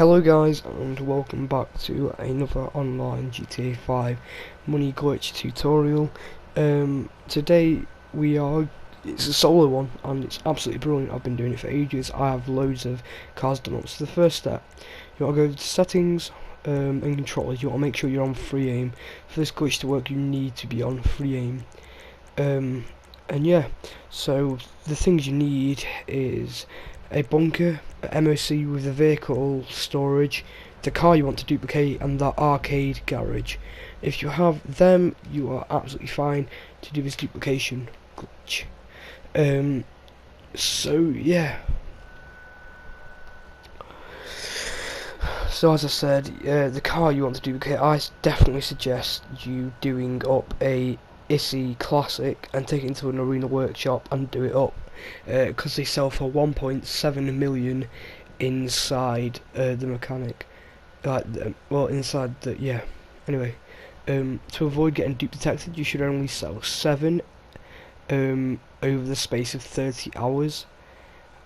Hello guys, and welcome back to another online GTA 5 money glitch tutorial. Today it's a solo one and it's absolutely brilliant. I've been doing it for ages. I have loads of cars done up. So the first step, you want to go to settings and controllers. You want to make sure you're on free aim. For this glitch to work, you need to be on free aim. And yeah, so the things you need is a bunker, a MOC with the vehicle storage, the car you want to duplicate, and that arcade garage. If you have them, you are absolutely fine to do this duplication glitch. So yeah. So as I said, the car you want to duplicate, I definitely suggest you doing up a ISI Classic and take it into an arena workshop and do it up, because they sell for 1.7 million inside the mechanic, inside the, yeah. Anyway, to avoid getting dupe detected, you should only sell 7 over the space of 30 hours,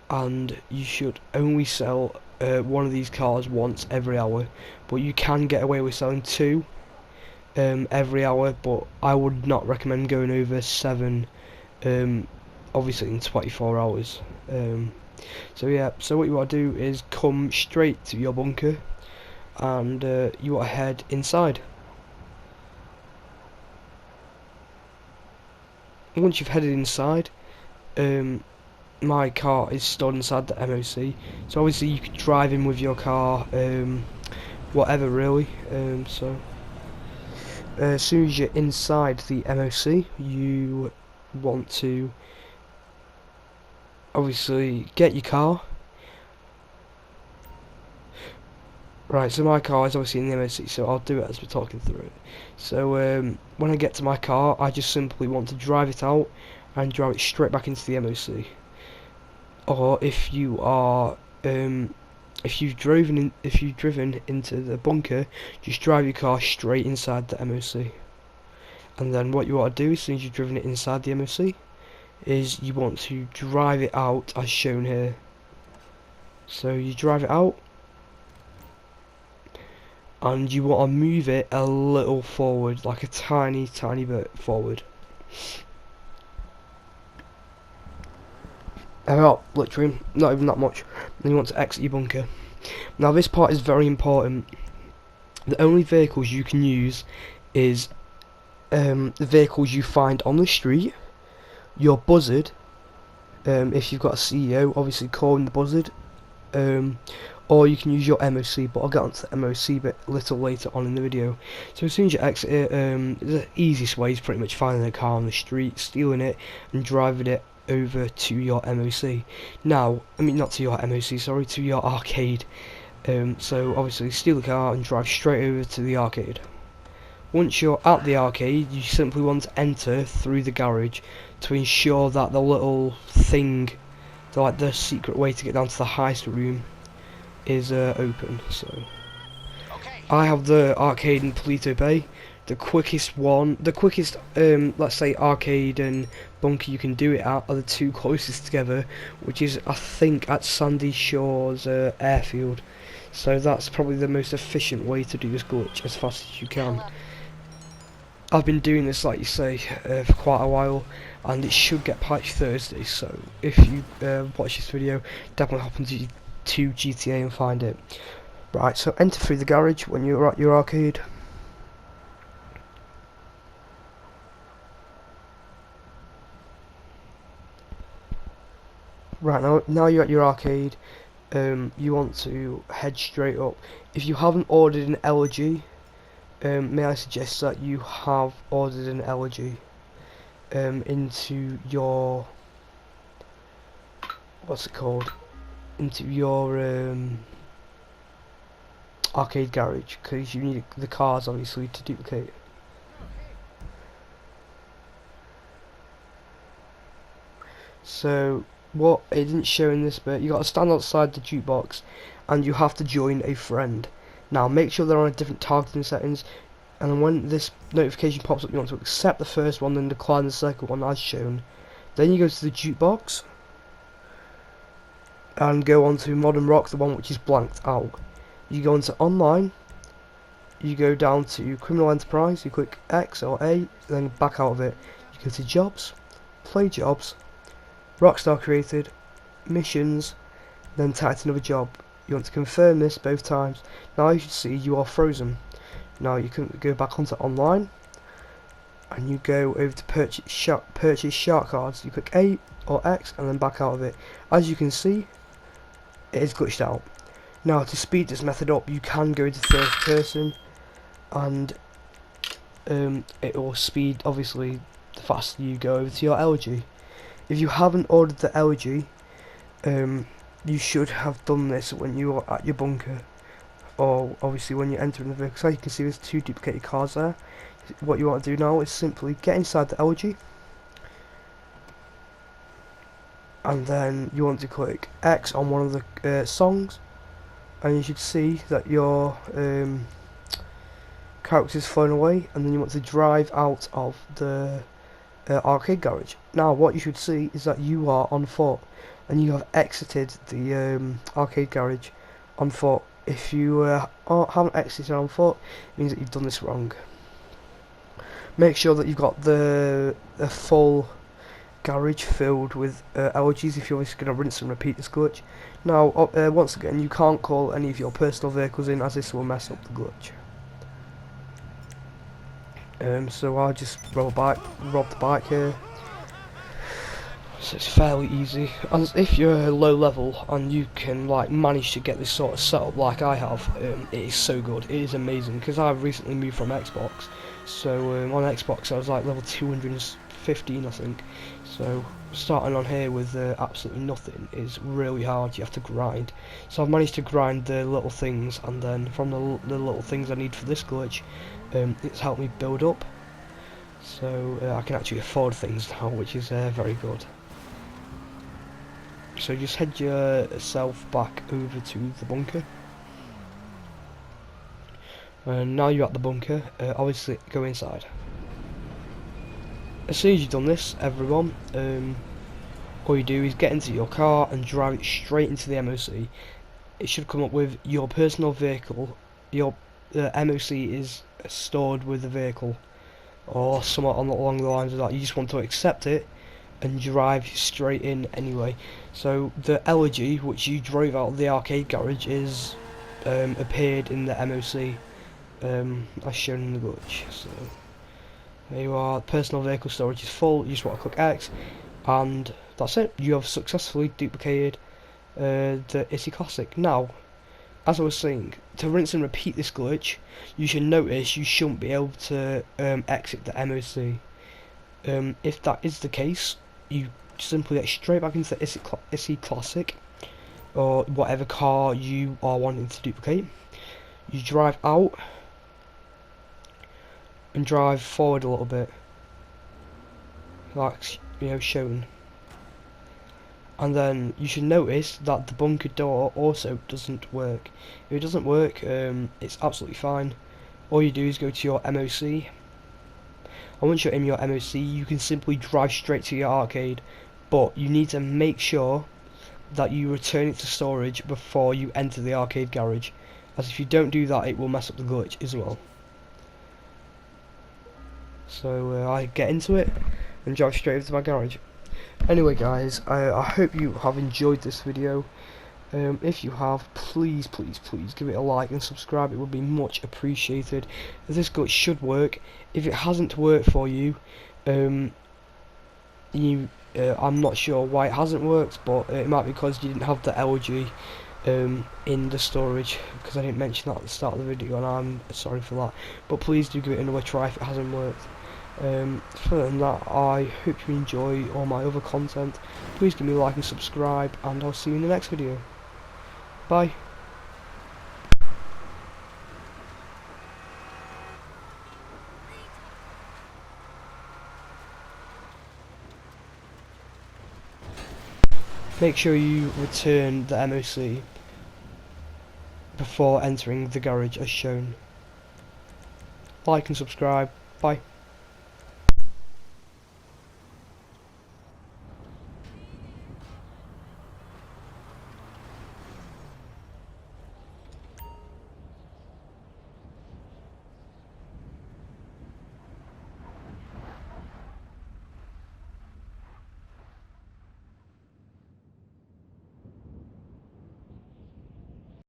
and you should only sell one of these cars once every hour, but you can get away with selling 2 every hour, but I would not recommend going over 7 obviously in 24 hours. So yeah, so what you want to do is come straight to your bunker and you want to head inside. Once you've headed inside, my car is stored inside the MOC, so obviously you could drive in with your car, whatever really. So as soon as you're inside the MOC, you want to obviously get your car. Right, so my car is obviously in the MOC, so I'll do it as we're talking through it. So when I get to my car, I just simply want to drive it out and drive it straight back into the MOC. Or if you are if you've driven into the bunker, just drive your car straight inside the MOC. And then what you want to do as soon as you've driven it inside the MOC is you want to drive it out as shown here. So you drive it out and you want to move it a little forward, like a tiny bit forward. Literally, not even that much. Then you want to exit your bunker. Now this part is very important. The only vehicles you can use is the vehicles you find on the street, your buzzard, if you've got a CEO, obviously call in the buzzard, or you can use your MOC, but I'll get onto the MOC bit a little later on in the video. So as soon as you exit it, the easiest way is pretty much finding a car on the street, stealing it, and driving it over to your MOC. Now, I mean not to your MOC, sorry, to your arcade. So obviously steal the car and drive straight over to the arcade. Once you're at the arcade, you simply want to enter through the garage to ensure that the little thing, the secret way to get down to the heist room, is open. So I have the arcade in Polito Bay. The quickest let's say arcade and bunker you can do it at are the 2 closest together, which is I think at Sandy Shores airfield. So that's probably the most efficient way to do this glitch as fast as you can. I've been doing this, like you say, for quite a while, and it should get patched Thursday, so if you watch this video, definitely hop into GTA and find it. Right, so enter through the garage when you're at your arcade. Right, now you're at your arcade, you want to head straight up. If you haven't ordered an elegy, may I suggest that you have ordered an elegy into your, what's it called, into your arcade garage, because you need the cars obviously to duplicate. So what it didn't show in this bit, you got to stand outside the jukebox and you have to join a friend. Now make sure they're on a different targeting settings, and then when this notification pops up you want to accept the first one, then decline the second one as shown. Then you go to the jukebox and go on to Modern Rock, the one which is blanked out. you go into online, you go down to criminal enterprise, you click X or A, then back out of it. You go to jobs, play jobs, Rockstar created, missions, then type another job. You want to confirm this both times. Now you should see you are frozen. Now you can go back onto online, and you go over to purchase shark cards. You click A or X and then back out of it. As you can see, it is glitched out. Now to speed this method up, you can go to third person, and it will speed, obviously, the faster you go over to your elegy. If you haven't ordered the elegy, you should have done this when you are at your bunker, or obviously when you're entering the vehicle. So you can see there's 2 duplicated cars there. What you want to do now is simply get inside the elegy, and then you want to click X on one of the songs, and you should see that your character's flown away, and then you want to drive out of the arcade garage. Now what you should see is that you are on foot, and you have exited the arcade garage on foot. If you haven't exited on foot, it means that you've done this wrong. Make sure that you've got the full garage filled with elegies if you're obviously going to rinse and repeat this glitch. Now once again, you can't call any of your personal vehicles in, as this will mess up the glitch. So I'll just rob the bike here. So it's fairly easy, and if you're low level and you can like manage to get this sort of setup like I have, it is so good. It is amazing, because I've recently moved from Xbox, so on Xbox I was like level 215 I think, so starting on here with absolutely nothing is really hard. You have to grind, so I've managed to grind the little things, and then from the little things I need for this glitch, it's helped me build up, so I can actually afford things now, which is very good. So just head yourself back over to the bunker, and now you're at the bunker, obviously go inside. As soon as you've done this, everyone, all you do is get into your car and drive it straight into the MOC. It should come up with your personal vehicle. Your MOC is stored with the vehicle, or somewhat along the lines of that. You just want to accept it and drive straight in anyway. So the elegy which you drove out of the arcade garage is appeared in the MOC as shown in the glitch. So there you are, personal vehicle storage is full. You just want to click X, and that's it. You have successfully duplicated the Issy Classic. Now, as I was saying, to rinse and repeat this glitch, you should notice you shouldn't be able to exit the MOC. If that is the case, you simply get straight back into the Issy Classic, or whatever car you are wanting to duplicate. You drive out and drive forward a little bit, like shown, and then you should notice that the bunker door also doesn't work. If it doesn't work, it's absolutely fine. All you do is go to your MOC, and once you're in your MOC, you can simply drive straight to your arcade, but you need to make sure that you return it to storage before you enter the arcade garage, as if you don't do that, it will mess up the glitch as well. So I get into it and drive straight over to my garage. Anyway guys, I hope you have enjoyed this video. If you have, please give it a like and subscribe. It would be much appreciated. This glitch should work. If it hasn't worked for you, I'm not sure why it hasn't worked, but it might be because you didn't have the LG in the storage, because I didn't mention that at the start of the video, and I'm sorry for that. But please do give it another try if it hasn't worked. Further than that, I hope you enjoy all my other content. Please give me a like and subscribe, and I'll see you in the next video. Bye. Make sure you return the MOC before entering the garage as shown. Like and subscribe. Bye.